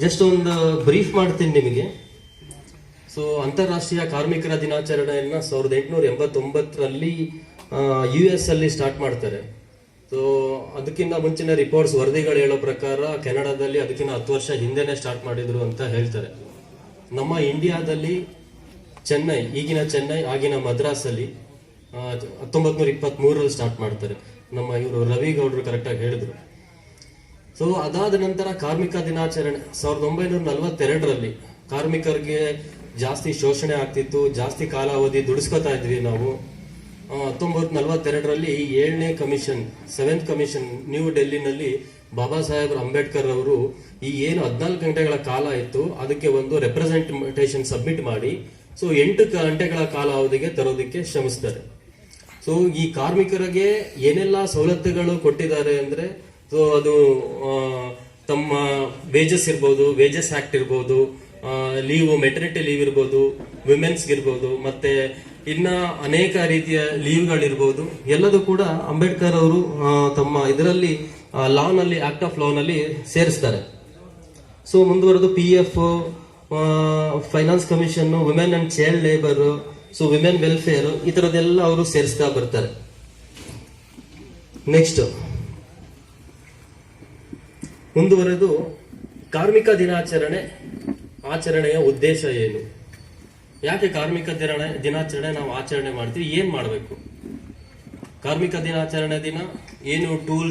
Just ಒಂದು brief ಮಾಡ್ತೀನಿ ನಿಮಗೆ. ಸೊ ಅಂತಾರಾಷ್ಟ್ರೀಯ ಕಾರ್ಮಿಕರ ದಿನಾಚರಣೆಯನ್ನ 1889ರಲ್ಲಿ US ಅಲ್ಲಿ ಸ್ಟಾರ್ಟ್ ಮಾಡ್ತಾರೆ. ಸೊ ಅದಕ್ಕಿಂತ ಮುಂಚಿನ ರಿಪೋರ್ಟ್ಸ್ ವರದಿಗಳು ಹೇಳೋ ಪ್ರಕಾರ ಕೆನಡಾದಲ್ಲಿ ಅದಕ್ಕಿಂತ 10 ವರ್ಷ ಹಿಂದೆನೆ ಸ್ಟಾರ್ಟ್ ಮಾಡಿದ್ರು ಅಂತ ಹೇಳ್ತಾರೆ. ನಮ್ಮ ಇಂಡಿಯಾದಲ್ಲಿ ಚೆನ್ನೈ, ಈಗಿನ ಚೆನ್ನೈ ಆಗಿನ ಮದ್ರಾಸ್ ಅಲ್ಲಿ 1923ರಲ್ಲಿ ಸ್ಟಾರ್ಟ್ ಮಾಡ್ತಾರೆ. ನಮ್ಮ ಇವರು ರವಿ ಗೌಡ್ರು ಕರೆಕ್ಟಾಗಿ ಹೇಳಿದ್ರು. ಸೊ ಅದಾದ ನಂತರ ಕಾರ್ಮಿಕ ದಿನಾಚರಣೆ 1942ರಲ್ಲಿ ಕಾರ್ಮಿಕರಿಗೆ ಜಾಸ್ತಿ ಶೋಷಣೆ ಆಗ್ತಿತ್ತು, ಜಾಸ್ತಿ ಕಾಲಾವಧಿ ದುಡಿಸ್ಕೊತಾ ಇದ್ವಿ ನಾವು. 1942ರಲ್ಲಿ 7ನೇ commission, 7th commission new ಡೆಲ್ಲಿನಲ್ಲಿ Baba Saheb Ambedkar ಅವರು ಈ ಏನು 14 ಗಂಟೆಗಳ ಕಾಲ ಇತ್ತು ಅದಕ್ಕೆ ಒಂದು ರೆಪ್ರೆಸೆಂಟೇಷನ್ ಸಬ್ಮಿಟ್ ಮಾಡಿ ಸೊ 8 ಗಂಟೆಗಳ ಕಾಲಾವಧಿಗೆ ತರೋದಕ್ಕೆ ಶ್ರಮಿಸ್ತಾರೆ. ಸೊ ಈ ಕಾರ್ಮಿಕರಿಗೆ ಏನೆಲ್ಲ ಸವಲತ್ತುಗಳು ಕೊಟ್ಟಿದ್ದಾರೆ ಅಂದ್ರೆ, ಸೊ ಅದು ತಮ್ಮ ವೇಜಸ್ ಇರ್ಬೋದು, ವೇಜಸ್ ಆಕ್ಟ್ ಇರ್ಬೋದು, ಲೀವ್, ಮೆಟರ್ನಿಟಿ ಲೀವ್ ಇರ್ಬೋದು, ವಿಮೆನ್ಸ್ ಇರ್ಬೋದು, ಮತ್ತೆ ಇನ್ನ ಅನೇಕ ರೀತಿಯ ಲೀವ್ಗಳಿರ್ಬೋದು, ಎಲ್ಲದೂ ಕೂಡ ಅಂಬೇಡ್ಕರ್ ಅವರು ತಮ್ಮ ಇದರಲ್ಲಿ ಲಾನಲ್ಲಿ, ಆಕ್ಟ್ ಆಫ್ ಲಾನಲ್ಲಿ ಸೇರಿಸ್ತಾರೆ. ಸೊ ಮುಂದುವರೆದು PF, finance commission, women and child labour, so women welfare, ಈ ತರದೆಲ್ಲ ಅವರು ಸೇರಿಸ್ತಾ ಬರ್ತಾರೆ. ನೆಕ್ಸ್ಟ್ ಮುಂದುವರೆದು ಕಾರ್ಮಿಕ ಆಚರಣೆಯ ಉದ್ದೇಶ ಏನು, ಯಾಕೆ ಕಾರ್ಮಿಕ ದಿನಾಚರಣೆ ನಾವು ಆಚರಣೆ ಮಾಡ್ತೀವಿ, ಏನ್ ಮಾಡಬೇಕು, ಕಾರ್ಮಿಕ ದಿನಾಚರಣೆ ದಿನ ಏನು ಟೂಲ್